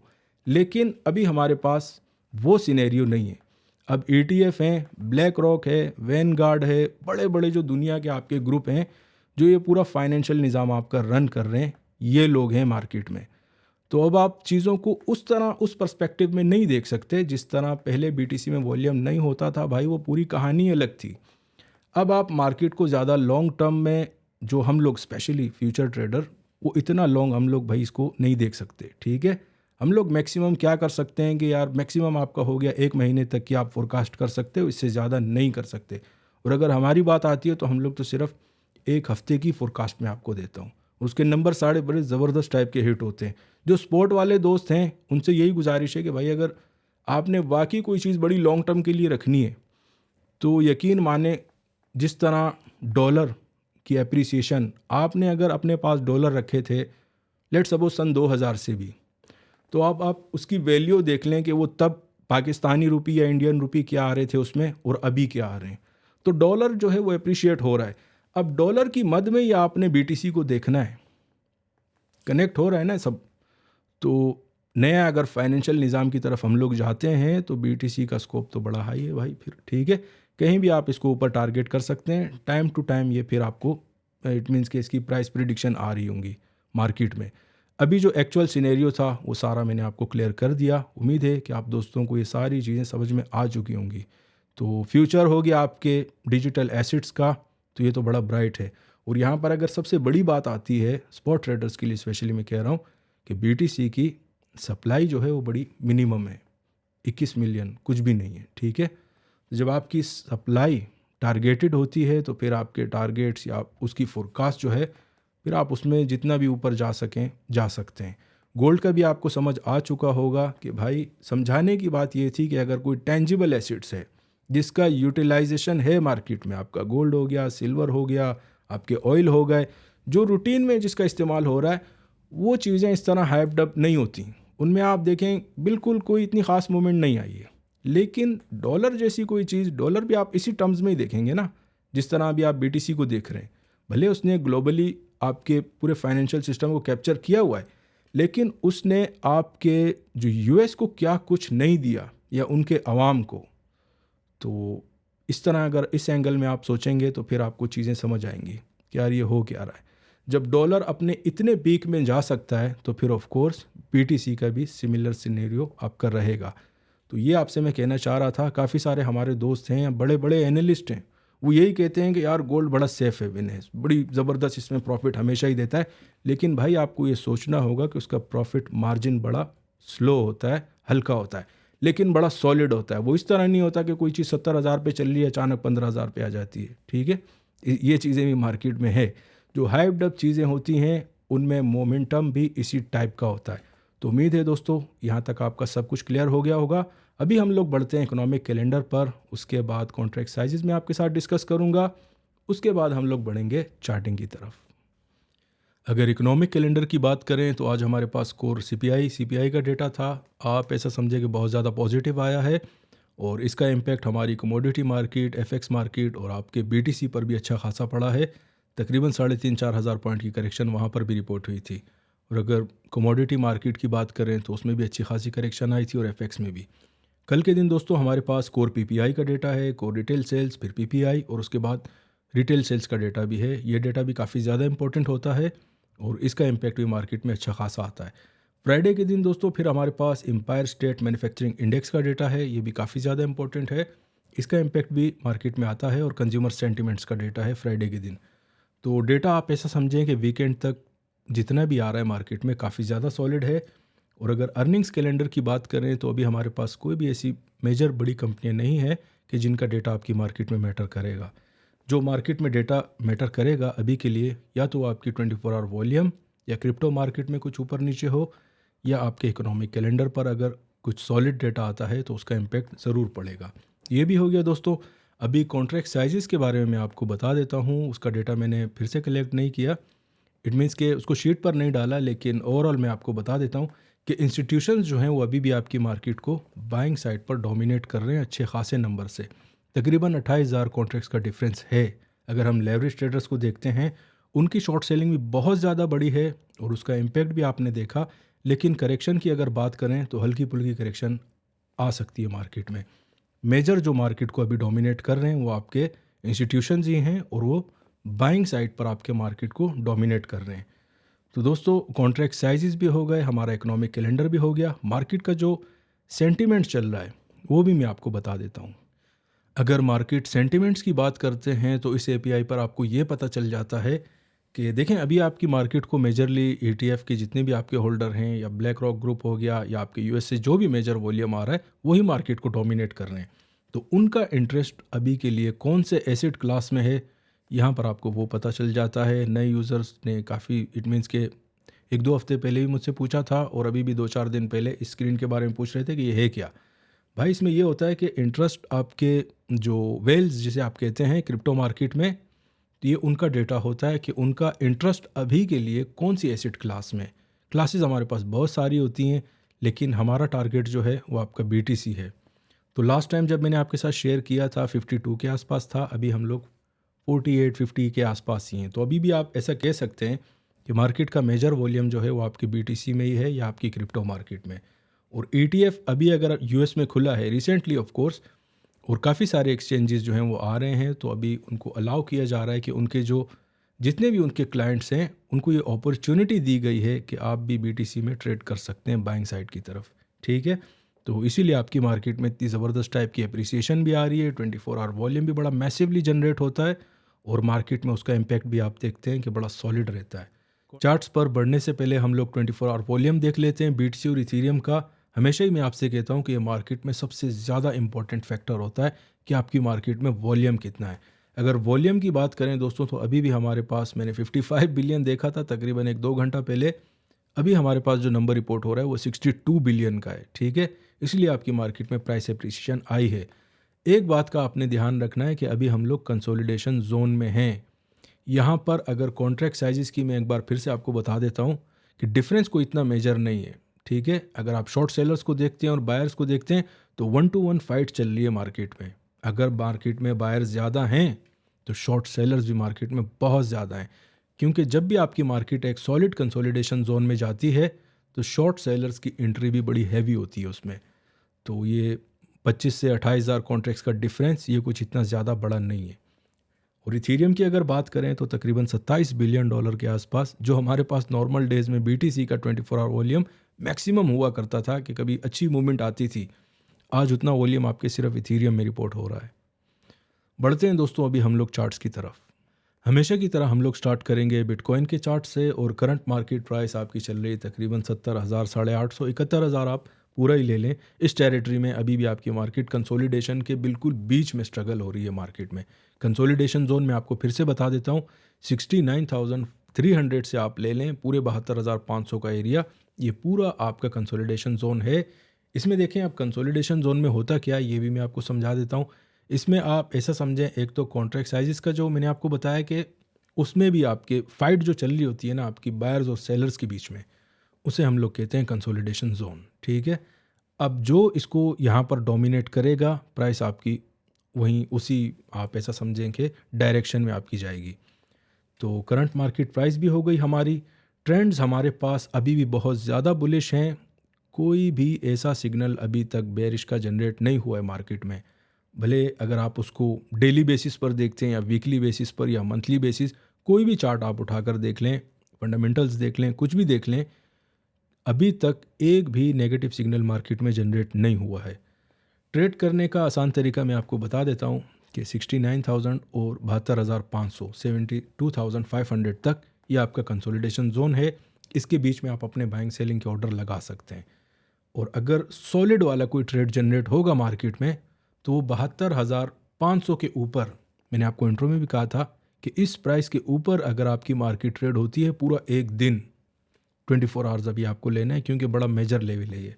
लेकिन अभी हमारे पास वो सिनेरियो नहीं है। अब ETF हैं, ब्लैक रॉक है, वैनगार्ड है, बड़े बड़े जो दुनिया के आपके ग्रुप हैं जो ये पूरा फाइनेंशियल निज़ाम आपका रन कर रहे हैं, ये लोग हैं मार्केट में। तो अब आप चीज़ों को उस तरह, उस पर्सपेक्टिव में नहीं देख सकते जिस तरह पहले बीटीसी में वॉल्यूम नहीं होता था, भाई वो पूरी कहानी अलग थी। अब आप मार्केट को ज़्यादा लॉन्ग टर्म में जो हम लोग स्पेशली फ्यूचर ट्रेडर, वो इतना लॉन्ग हम लोग भाई इसको नहीं देख सकते, ठीक है। हम लोग मैक्सिमम क्या कर सकते हैं कि यार मैक्सिमम आपका हो गया 1 महीने तक की आप फोरकास्ट कर सकते हो, इससे ज़्यादा नहीं कर सकते। और अगर हमारी बात आती है तो हम लोग तो सिर्फ 1 हफ्ते की फोरकास्ट में आपको देता हूँ। उसके नंबर सारे बड़े ज़बरदस्त टाइप के हिट होते हैं। जो स्पोर्ट वाले दोस्त हैं उनसे यही गुजारिश है कि भाई अगर आपने वाकई कोई चीज़ बड़ी लॉन्ग टर्म के लिए रखनी है तो यकीन माने, जिस तरह डॉलर की एप्रिसिएशन, आपने अगर अपने पास डॉलर रखे थे लेट सपोज सन 2000 से भी, तो आप उसकी वैल्यू देख लें कि वो तब पाकिस्तानी रुपी या इंडियन रुपी क्या आ रहे थे उसमें और अभी क्या आ रहे हैं। तो डॉलर जो है वो अप्रिशिएट हो रहा है। अब डॉलर की मद में ही आपने बीटीसी को देखना है, कनेक्ट हो रहा है ना सब। तो नया अगर फाइनेंशियल निज़ाम की तरफ हम लोग जाते हैं तो बीटीसी का स्कोप तो बड़ा हाई है भाई, फिर ठीक है, कहीं भी आप इसको ऊपर टारगेट कर सकते हैं। टाइम टू टाइम ये फिर आपको इट मीन्स कि इसकी प्राइस प्रिडिक्शन आ रही होंगी मार्केट में। अभी जो एक्चुअल सिनेरियो था वो सारा मैंने आपको क्लियर कर दिया। उम्मीद है कि आप दोस्तों को ये सारी चीज़ें समझ में आ चुकी होंगी। तो फ्यूचर हो गया आपके डिजिटल एसेट्स का, तो ये तो बड़ा ब्राइट है। और यहाँ पर अगर सबसे बड़ी बात आती है स्पॉट ट्रेडर्स के लिए स्पेशली, मैं कह रहा हूँ कि बीटीसी की सप्लाई जो है वो बड़ी मिनिमम है, 21 मिलियन कुछ भी नहीं है, ठीक है। जब आपकी सप्लाई टारगेटेड होती है तो फिर आपके टारगेट्स या उसकी फोरकास्ट जो है, फिर आप उसमें जितना भी ऊपर जा सकें जा सकते हैं। गोल्ड का भी आपको समझ आ चुका होगा कि भाई समझाने की बात ये थी कि अगर कोई टेंजिबल एसिड्स है जिसका यूटिलाइजेशन है मार्केट में, आपका गोल्ड हो गया, सिल्वर हो गया, आपके ऑयल हो गए, जो रूटीन में जिसका इस्तेमाल हो रहा है, वो चीज़ें इस तरह हाइप्ड अप नहीं होती। उनमें आप देखें बिल्कुल कोई इतनी ख़ास मूवमेंट नहीं आई है। लेकिन डॉलर जैसी कोई चीज़, डॉलर भी आप इसी टर्म्स में ही देखेंगे ना, जिस तरह अभी आप बीटीसी को देख रहे हैं। भले उसने ग्लोबली आपके पूरे फाइनेंशियल सिस्टम को कैप्चर किया हुआ है, लेकिन उसने आपके जो यूएस को क्या कुछ नहीं दिया या उनके अवाम को। तो इस तरह अगर इस एंगल में आप सोचेंगे तो फिर आपको चीज़ें समझ आएंगी कि यार ये हो क्या रहा है। जब डॉलर अपने इतने पीक में जा सकता है तो फिर ऑफ कोर्स बीटीसी का भी सिमिलर सिनेरियो आपका रहेगा। तो ये आपसे मैं कहना चाह रहा था। काफ़ी सारे हमारे दोस्त हैं या बड़े बड़े एनालिस्ट हैं, वो यही कहते हैं कि यार गोल्ड बड़ा सेफ़ है, बिजनेस बड़ी ज़बरदस्त, इसमें प्रॉफिट हमेशा ही देता है। लेकिन भाई आपको ये सोचना होगा कि उसका प्रॉफिट मार्जिन बड़ा स्लो होता है, हल्का होता है, लेकिन बड़ा सॉलिड होता है। वो इस तरह नहीं होता कि कोई चीज़ 70,000 पे चल रही है अचानक 15,000 पे आ जाती है, ठीक है। ये चीज़ें भी मार्केट में है। जो हाइप्ड अप चीज़ें होती हैं उनमें मोमेंटम भी इसी टाइप का होता है। तो उम्मीद है दोस्तों यहाँ तक आपका सब कुछ क्लियर हो गया होगा। अभी हम लोग बढ़ते हैं इकोनॉमिक कैलेंडर पर, उसके बाद कॉन्ट्रैक्ट साइजेस में आपके साथ डिस्कस करूँगा, उसके बाद हम लोग बढ़ेंगे चार्टिंग की तरफ। अगर इकोनॉमिक कैलेंडर की बात करें तो आज हमारे पास कोर सीपीआई का डेटा था। आप ऐसा समझे कि बहुत ज़्यादा पॉजिटिव आया है और इसका इम्पैक्ट हमारी कमोडिटी मार्केट, एफएक्स मार्केट और आपके बीटीसी पर भी अच्छा खासा पड़ा है। तकरीबन 3,500-4,000 हज़ार पॉइंट की करेक्शन वहाँ पर भी रिपोर्ट हुई थी। और अगर कमोडिटी मार्केट की बात करें तो उसमें भी अच्छी खासी करेक्शन आई थी और एफएक्स में भी। कल के दिन दोस्तों हमारे पास कोर पीपीआई का डेटा है, कोर रिटेल सेल्स, फिर पीपीआई और उसके बाद रिटेल सेल्स का डेटा भी है। ये डेटा भी काफ़ी ज़्यादा इंपॉर्टेंट होता है और इसका इम्पैक्ट भी मार्केट में अच्छा खासा आता है। फ्राइडे के दिन दोस्तों फिर हमारे पास एम्पायर स्टेट मैन्युफैक्चरिंग इंडेक्स का डेटा है। ये भी काफ़ी ज़्यादा इंपॉर्टेंट है, इसका इम्पैक्ट भी मार्केट में आता है। और कंज्यूमर सेंटिमेंट्स का डेटा है फ्राइडे के दिन। तो डेटा आप ऐसा समझें कि वीकेंड तक जितना भी आ रहा है मार्केट में काफ़ी ज़्यादा सॉलिड है। और अगर अर्निंग्स कैलेंडर की बात करें तो अभी हमारे पास कोई भी ऐसी मेजर बड़ी कंपनियां नहीं है कि जिनका डेटा आपकी मार्केट में मैटर करेगा। जो मार्केट में डेटा मैटर करेगा अभी के लिए, या तो आपकी 24 आवर वॉल्यूम या क्रिप्टो मार्केट में कुछ ऊपर नीचे हो, या आपके इकोनॉमिक कैलेंडर पर अगर कुछ सॉलिड डेटा आता है तो उसका इम्पैक्ट ज़रूर पड़ेगा। ये भी हो गया दोस्तों। अभी कॉन्ट्रैक्ट साइजेस के बारे में मैं आपको बता देता हूँ। उसका डेटा मैंने फिर से कलेक्ट नहीं किया, इट मीन्स के उसको शीट पर नहीं डाला, लेकिन ओवरऑल मैं आपको बता देता हूँ कि इंस्टीट्यूशंस जो हैं वो अभी भी आपकी मार्केट को बाइंग साइड पर डोमिनेट कर रहे हैं अच्छे खासे नंबर से। तकरीबन 28,000 कॉन्ट्रैक्ट्स का डिफरेंस है। अगर हम लेवरेज ट्रेडर्स को देखते हैं, उनकी शॉर्ट सेलिंग भी बहुत ज़्यादा बड़ी है और उसका इम्पैक्ट भी आपने देखा। लेकिन करेक्शन की अगर बात करें तो हल्की फुल्की करेक्शन आ सकती है मार्केट में। मेजर जो मार्केट को अभी डोमिनेट कर रहे हैं वो आपके इंस्टीट्यूशंस ही हैं और वो बाइंग साइड पर आपके मार्केट को डोमिनेट कर रहे हैं। तो दोस्तों कॉन्ट्रैक्ट साइजेस भी हो गए, हमारा इकोनॉमिक कैलेंडर भी हो गया, मार्केट का जो सेंटीमेंट चल रहा है वो भी मैं आपको बता देता हूँ। अगर मार्केट सेंटीमेंट्स की बात करते हैं तो इस एपीआई पर आपको ये पता चल जाता है कि देखें अभी आपकी मार्केट को मेजरली ईटीएफ के जितने भी आपके होल्डर हैं या ब्लैक रॉक ग्रुप हो गया या आपके यूएस से जो भी मेजर वॉल्यूम आ रहा है वही मार्केट को डोमिनेट कर रहे हैं। तो उनका इंटरेस्ट अभी के लिए कौन से एसेट क्लास में है, यहाँ पर आपको वो पता चल जाता है। नए यूज़र्स ने काफ़ी इट मीन्स के 1-2 हफ्ते पहले भी मुझसे पूछा था और अभी भी 2-4 दिन पहले इस स्क्रीन के बारे में पूछ रहे थे कि ये है क्या। भाई इसमें ये होता है कि इंटरेस्ट आपके जो वेल्स जिसे आप कहते हैं क्रिप्टो मार्केट में, तो ये उनका डेटा होता है कि उनका इंटरेस्ट अभी के लिए कौन सी एसेट क्लास में। क्लासेस हमारे पास बहुत सारी होती हैं लेकिन हमारा टारगेट जो है वो आपका बीटीसी है। तो लास्ट टाइम जब मैंने आपके साथ शेयर किया था 52 के आसपास था, अभी हम लोग 48-50 के आसपास ही हैं। तो अभी भी आप ऐसा कह सकते हैं कि मार्केट का मेजर वॉल्यूम जो है वो आपकी बीटीसी में ही है या आपकी क्रिप्टो मार्केट में। और ईटीएफ अभी अगर यूएस में खुला है रिसेंटली ऑफ कोर्स, और काफ़ी सारे एक्सचेंजेस जो हैं वो आ रहे हैं, तो अभी उनको अलाउ किया जा रहा है कि उनके जो जितने भी उनके क्लाइंट्स हैं उनको ये अपॉर्चुनिटी दी गई है कि आप भी बीटीसी में ट्रेड कर सकते हैं बाइंग साइड की तरफ। ठीक है, तो इसीलिए आपकी मार्केट में इतनी ज़बरदस्त टाइप की अप्रिसिएशन भी आ रही है, 24 आवर वॉल्यूम भी बड़ा मैसिवली जनरेट होता है और मार्केट में उसका इम्पैक्ट भी आप देखते हैं कि बड़ा सॉलिड रहता है। चार्ट्स पर बढ़ने से पहले हम लोग 24 आवर वॉल्यूम देख लेते हैं बीटीसी और इथेरियम का। हमेशा ही मैं आपसे कहता हूँ कि ये मार्केट में सबसे ज़्यादा इंपॉर्टेंट फैक्टर होता है कि आपकी मार्केट में वॉल्यूम कितना है। अगर वॉल्यूम की बात करें दोस्तों, तो अभी भी हमारे पास मैंने 55 बिलियन देखा था तकरीबन 1-2 घंटा पहले। अभी हमारे पास जो नंबर रिपोर्ट हो रहा है वो 62 बिलियन का है। ठीक है, इसलिए आपकी मार्केट में प्राइस एप्रिसिएशन आई है। एक बात का आपने ध्यान रखना है कि अभी हम लोग कंसोलिडेशन जोन में हैं। यहाँ पर अगर कॉन्ट्रैक्ट साइजेस की मैं एक बार फिर से आपको बता देता हूँ कि डिफरेंस कोई इतना मेजर नहीं है। ठीक है, अगर आप शॉर्ट सेलर्स को देखते हैं और बायर्स को देखते हैं तो 1-to-1 फाइट चल रही है मार्केट में। अगर मार्केट में बायर्स ज़्यादा हैं तो शॉर्ट सेलर्स भी मार्केट में बहुत ज़्यादा हैं, क्योंकि जब भी आपकी मार्केट एक सॉलिड कंसोलिडेशन जोन में जाती है तो शॉर्ट सेलर्स की एंट्री भी बड़ी हैवी होती है उसमें। तो ये 25 से 28,000 कॉन्ट्रैक्ट्स का डिफरेंस ये कुछ इतना ज़्यादा बड़ा नहीं है। और इथेरियम की अगर बात करें तो तकरीबन 27 बिलियन डॉलर के आसपास, जो हमारे पास नॉर्मल डेज़ में बीटीसी का 24 आवर वॉल्यूम मैक्सिमम हुआ करता था कि कभी अच्छी मूवमेंट आती थी, आज उतना वॉल्यूम आपके सिर्फ इथेरियम में रिपोर्ट हो रहा है। बढ़ते हैं दोस्तों अभी हम लोग चार्ट्स की तरफ। हमेशा की तरह हम लोग स्टार्ट करेंगे बिटकॉइन के चार्ट से, और करंट मार्केट प्राइस आपकी चल रही है तकरीबन 70,000, 850, 71,000 आप पूरा ही ले लें। इस टेरिटरी में अभी भी आपकी मार्केट कंसोलिडेशन के बिल्कुल बीच में स्ट्रगल हो रही है। मार्केट में कंसोलिडेशन जोन में आपको फिर से बता देता हूँ 69,300 से आप ले लें, पूरे 72,500 का एरिया, ये पूरा आपका कंसोलिडेशन जोन है। इसमें देखें आप कंसोलिडेशन जोन में होता क्या है ये भी मैं आपको समझा देता हूँ। इसमें आप ऐसा समझें, एक तो कॉन्ट्रैक्ट साइजेस का जो मैंने आपको बताया कि उसमें भी आपके फाइट जो चल रही होती है ना आपकी बायर्स और सेलर्स के बीच में, उसे हम लोग कहते हैं कंसोलिडेशन जोन। ठीक है, अब जो इसको यहाँ पर डोमिनेट करेगा प्राइस आपकी वहीं उसी आप ऐसा समझें कि डायरेक्शन में आपकी जाएगी। तो करंट मार्केट प्राइस भी हो गई हमारी। ट्रेंड्स हमारे पास अभी भी बहुत ज़्यादा बुलिश हैं, कोई भी ऐसा सिग्नल अभी तक बेरिश का जनरेट नहीं हुआ है मार्केट में। भले अगर आप उसको डेली बेसिस पर देखते हैं या वीकली बेसिस पर या मंथली बेसिस, कोई भी चार्ट आप उठाकर देख लें, फंडामेंटल्स देख लें, कुछ भी देख लें, अभी तक एक भी नेगेटिव सिग्नल मार्केट में जनरेट नहीं हुआ है। ट्रेड करने का आसान तरीका मैं आपको बता देता हूँ कि 69,000 और 72,500, 72,500 तक ये आपका कंसोलिडेशन जोन है। इसके बीच में आप अपने बाइंग सेलिंग के ऑर्डर लगा सकते हैं। और अगर सॉलिड वाला कोई ट्रेड जनरेट होगा मार्केट में तो 72,500 के ऊपर, मैंने आपको इंट्रो में भी कहा था कि इस प्राइस के ऊपर अगर आपकी मार्केट ट्रेड होती है पूरा एक दिन, 24 आवर्स अभी आपको लेना है क्योंकि बड़ा मेजर लेवल है ये,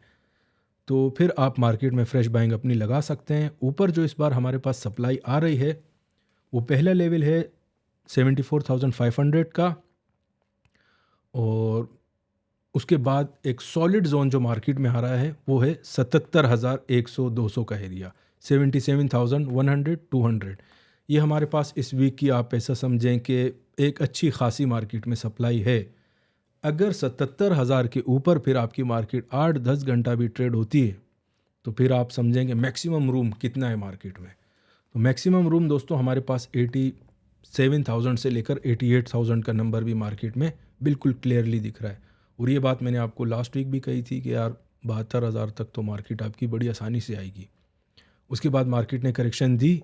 तो फिर आप मार्केट में फ्रेश बाइंग अपनी लगा सकते हैं। ऊपर जो इस बार हमारे पास सप्लाई आ रही है वो पहला लेवल है 74,500 का, और उसके बाद एक सॉलिड जोन जो मार्केट में आ रहा है वो है 77,100-200 का एरिया, 77,100, 200। ये हमारे पास इस वीक की आप ऐसा समझें कि एक अच्छी खासी मार्केट में सप्लाई है। अगर 77,000 के ऊपर फिर आपकी मार्केट 8-10 घंटा भी ट्रेड होती है तो फिर आप समझेंगे मैक्सिमम रूम कितना है मार्केट में। तो मैक्सिमम रूम दोस्तों हमारे पास 87,000 से लेकर 88,000 का नंबर भी मार्केट में बिल्कुल क्लियरली दिख रहा है। और ये बात मैंने आपको लास्ट वीक भी कही थी कि यार 72,000 तक तो मार्केट आपकी बड़ी आसानी से आएगी। उसके बाद मार्केट ने करेक्शन दी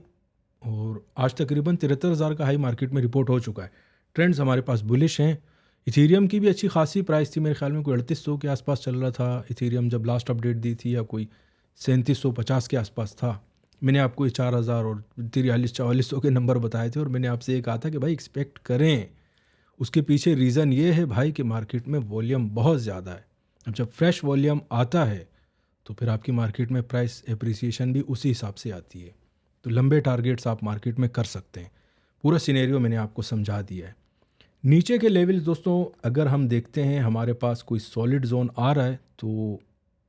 और आज तकरीबन 73,000 का हाई मार्केट में रिपोर्ट हो चुका है। ट्रेंड्स हमारे पास बुलिश हैं। इथीरियम की भी अच्छी खासी प्राइस थी, मेरे ख्याल में कोई 3800 के आसपास चल रहा था इथीरियम जब लास्ट अपडेट दी थी, या कोई 3750 के आसपास था। मैंने आपको ये 4000 और 4300-4400 के नंबर बताए थे और मैंने आपसे ये कहा था कि भाई एक्सपेक्ट करें। उसके पीछे रीज़न ये है भाई कि मार्केट में वॉल्यूम बहुत ज़्यादा है। अब जब फ्रेश वॉल्यूम आता है तो फिर आपकी मार्केट में प्राइस एप्रिसिएशन भी उसी हिसाब से आती है। तो लंबे टारगेट्स आप मार्केट में कर सकते हैं। पूरा सिनेरियो मैंने आपको समझा दिया है। नीचे के लेवल्स दोस्तों अगर हम देखते हैं, हमारे पास कोई सॉलिड जोन आ रहा है तो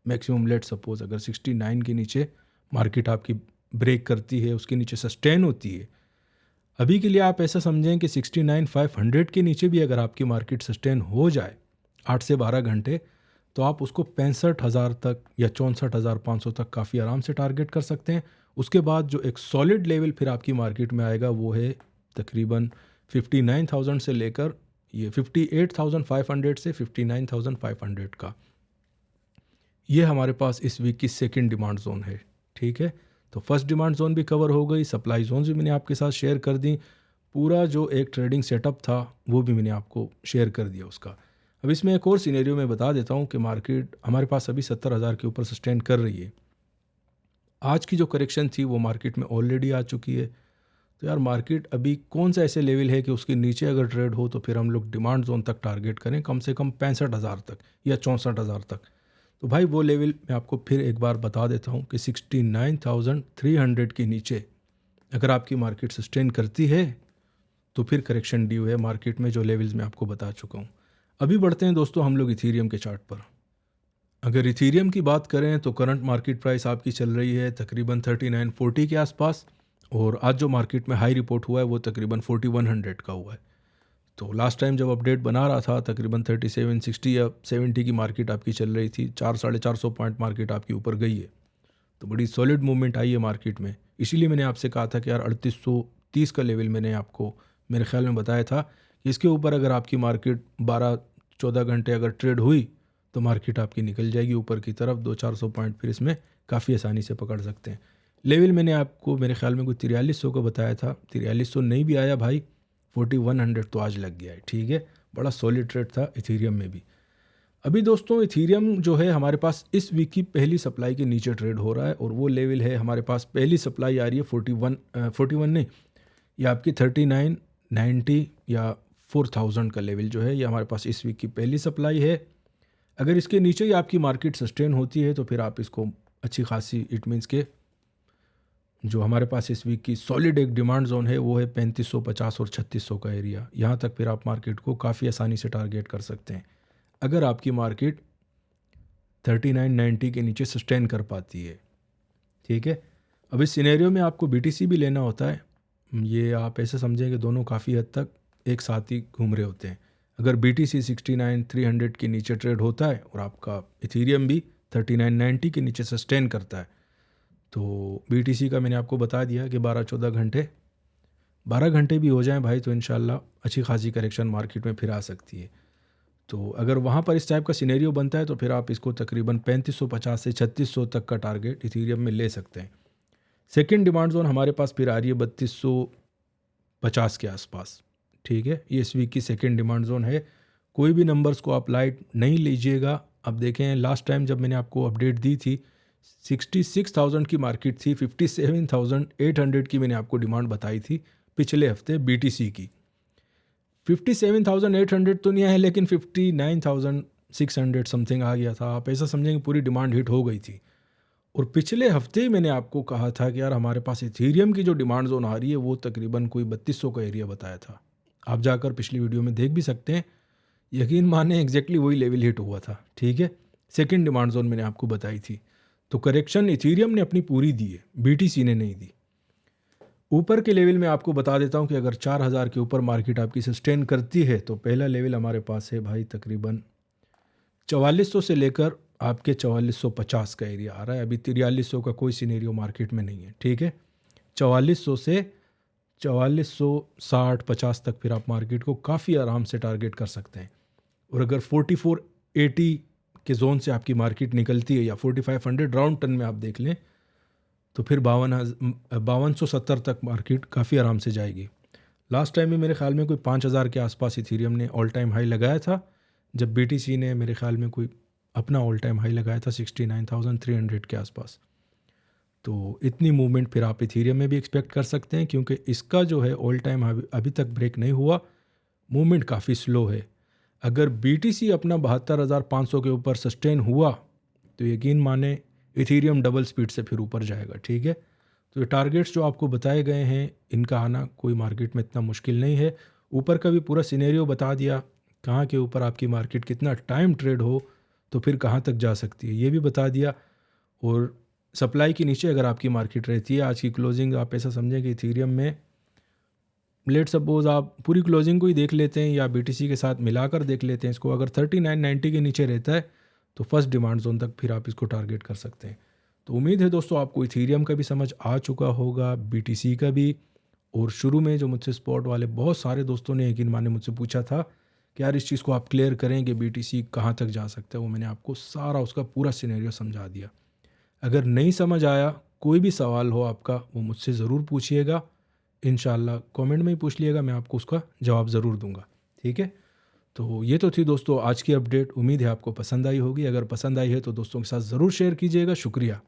मैक्सिमम लेट सपोज अगर 69 के नीचे मार्केट आपकी ब्रेक करती है, उसके नीचे सस्टेन होती है। अभी के लिए आप ऐसा समझें कि 69,500 के नीचे भी अगर आपकी मार्केट सस्टेन हो जाए 8 से 12 घंटे, तो आप उसको 65,000 तक या 64,500 तक काफ़ी आराम से टारगेट कर सकते हैं। उसके बाद जो एक सॉलिड लेवल फिर आपकी मार्केट में आएगा वो है तकरीबन 59,000 से लेकर ये 58,500 से 59,500 का। ये हमारे पास इस वीक की सेकंड डिमांड जोन है। ठीक है, तो फर्स्ट डिमांड जोन भी कवर हो गई, सप्लाई जोन भी मैंने आपके साथ शेयर कर दी, पूरा जो एक ट्रेडिंग सेटअप था वो भी मैंने आपको शेयर कर दिया उसका। अब इसमें एक और सिनेरियो मैं बता देता हूँ कि मार्केट हमारे पास अभी 70,000 के ऊपर सस्टेन कर रही है। आज की जो करेक्शन थी वो मार्केट में ऑलरेडी आ चुकी है। तो यार मार्केट अभी कौन सा ऐसे लेवल है कि उसके नीचे अगर ट्रेड हो तो फिर हम लोग डिमांड जोन तक टारगेट करें, कम से कम 65,000 तक या 64,000 तक। तो भाई वो लेवल मैं आपको फिर एक बार बता देता हूँ कि 69,300 के नीचे अगर आपकी मार्केट सस्टेन करती है तो फिर करेक्शन ड्यू है मार्केट में, जो लेवल्स मैं आपको बता चुका हूँ। अभी बढ़ते हैं दोस्तों हम लोग इथीरियम के चार्ट पर। अगर इथीरियम की बात करें तो करंट मार्केट प्राइस आपकी चल रही है तकरीबन 3940 के आसपास, और आज जो मार्केट में हाई रिपोर्ट हुआ है वो तकरीबन 4100 का हुआ है। तो लास्ट टाइम जब अपडेट बना रहा था तकरीबन 3760 या 70 की मार्केट आपकी चल रही थी, 400-450 पॉइंट मार्केट आपकी ऊपर गई है। तो बड़ी सॉलिड मूवमेंट आई है मार्केट में। इसीलिए मैंने आपसे कहा था कि यार 3830 का लेवल मैंने आपको मेरे ख्याल में बताया था कि इसके ऊपर अगर आपकी मार्केट 12-14 घंटे अगर ट्रेड हुई तो मार्केट आपकी निकल जाएगी ऊपर की तरफ, 200-400 पॉइंट फिर इसमें काफ़ी आसानी से पकड़ सकते हैं। लेवल मैंने आपको मेरे ख्याल में कोई 4300 का बताया था, 4300 नहीं भी आया भाई, 4100 तो आज लग गया है। ठीक है, बड़ा सॉलिड ट्रेड था इथीरियम में भी। अभी दोस्तों इथीरियम जो है हमारे पास इस वीक की पहली सप्लाई के नीचे ट्रेड हो रहा है, और वो लेवल है हमारे पास पहली सप्लाई आ रही है 41 नहीं, ये आपकी 3990 या 4000 का लेवल जो है ये हमारे पास इस वीक की पहली सप्लाई है। अगर इसके नीचे ही आपकी मार्केट सस्टेन होती है तो फिर आप इसको अच्छी खासी, इट मीन्स के जो हमारे पास इस वीक की सॉलिड एक डिमांड जोन है वो है 3550 और 3600 का एरिया। यहाँ तक फिर आप मार्केट को काफ़ी आसानी से टारगेट कर सकते हैं अगर आपकी मार्केट 3990 के नीचे सस्टेन कर पाती है। ठीक है, अब इस सिनेरियो में आपको BTC भी लेना होता है। ये आप ऐसे समझें कि दोनों काफ़ी हद तक एक साथ ही घूम रहे होते हैं। अगर BTC 69,300 के नीचे ट्रेड होता है और आपका इथीरियम भी 3990 के नीचे सस्टेन करता है तो BTC का मैंने आपको बता दिया कि 12 घंटे भी हो जाएं भाई तो इंशाल्लाह अच्छी खासी करेक्शन मार्केट में फिर आ सकती है। तो अगर वहाँ पर इस टाइप का सिनेरियो बनता है तो फिर आप इसको तकरीबन 3550 से 3600 तक का टारगेट इथीरियम में ले सकते हैं। सेकंड डिमांड जोन हमारे पास फिर आ रही है 3250 के आसपास। ठीक है, ये इस वीक की सेकंड डिमांड जोन है। कोई भी नंबर्स को आप लाइट नहीं लीजिएगा। अब देखें लास्ट टाइम जब मैंने आपको अपडेट दी थी 66,000 की मार्केट थी, 57,800 की मैंने आपको डिमांड बताई थी पिछले हफ्ते BTC की। 57,800 तो नहीं आया लेकिन 59,600 समथिंग आ गया था। आप ऐसा समझेंगे पूरी डिमांड हिट हो गई थी। और पिछले हफ्ते ही मैंने आपको कहा था कि यार हमारे पास इथीरियम की जो डिमांड जोन आ रही है वो तकरीबन कोई 3200 का एरिया बताया था। आप जाकर पिछली वीडियो में देख भी सकते हैं। यकीन माने एग्जैक्टली वही लेवल हिट हुआ था। ठीक है, सेकंड डिमांड जोन मैंने आपको बताई थी। तो करेक्शन इथीरियम ने अपनी पूरी दी है, BTC ने नहीं दी। ऊपर के लेवल में आपको बता देता हूँ कि अगर 4000 के ऊपर मार्केट आपकी सस्टेन करती है तो पहला लेवल हमारे पास है भाई तकरीबन 4400 से लेकर आपके 4450 का एरिया आ रहा है। अभी 4300 का कोई सिनेरियो मार्केट में नहीं है। ठीक है, 4400 से 4460-50 तक फिर आप मार्केट को काफ़ी आराम से टारगेट कर सकते हैं। और अगर 4480 के जोन से आपकी मार्केट निकलती है या 4500 राउंड टन में आप देख लें तो फिर 5270 तक मार्केट काफ़ी आराम से जाएगी। लास्ट टाइम में मेरे ख्याल में कोई 5,000 के आसपास इथीरियम ने ऑल टाइम हाई लगाया था, जब BTC ने मेरे ख्याल में कोई अपना ऑल टाइम हाई लगाया था 69,300 के आसपास। तो इतनी मूवमेंट फिर आप इथीरियम में भी एक्सपेक्ट कर सकते हैं, क्योंकि इसका जो है ऑल टाइम अभी तक ब्रेक नहीं हुआ, मूवमेंट काफ़ी स्लो है। अगर BTC अपना 72,500 के ऊपर सस्टेन हुआ तो यकीन माने इथीरियम डबल स्पीड से फिर ऊपर जाएगा। ठीक है, तो ये टारगेट्स जो आपको बताए गए हैं, इनका आना कोई मार्केट में इतना मुश्किल नहीं है। ऊपर का भी पूरा सिनेरियो बता दिया, कहाँ के ऊपर आपकी मार्केट कितना टाइम ट्रेड हो तो फिर कहाँ तक जा सकती है, ये भी बता दिया। और सप्लाई के नीचे अगर आपकी मार्केट रहती है, आज की क्लोजिंग आप ऐसा समझें कि इथीरियम में लेट सपोज आप पूरी क्लोजिंग को ही देख लेते हैं या BTC के साथ मिलाकर देख लेते हैं इसको, अगर 3990 के नीचे रहता है तो फर्स्ट डिमांड जोन तक फिर आप इसको टारगेट कर सकते हैं। तो उम्मीद है दोस्तों आपको इथीरियम का भी समझ आ चुका होगा, BTC का भी। और शुरू में जो मुझसे स्पॉट वाले बहुत सारे दोस्तों ने यकीन माने मुझसे पूछा था कि यार इस चीज़ को आप क्लियर करें कि BTC कहाँ तक जा सकता है, वो मैंने आपको सारा उसका पूरा सिनेरियो समझा दिया। अगर नहीं समझ आया, कोई भी सवाल हो आपका, वो मुझसे ज़रूर पूछिएगा। इंशाल्लाह कमेंट में ही पूछ लिएगा, मैं आपको उसका जवाब ज़रूर दूंगा। ठीक है, तो ये तो थी दोस्तों आज की अपडेट। उम्मीद है आपको पसंद आई होगी। अगर पसंद आई है तो दोस्तों के साथ ज़रूर शेयर कीजिएगा। शुक्रिया।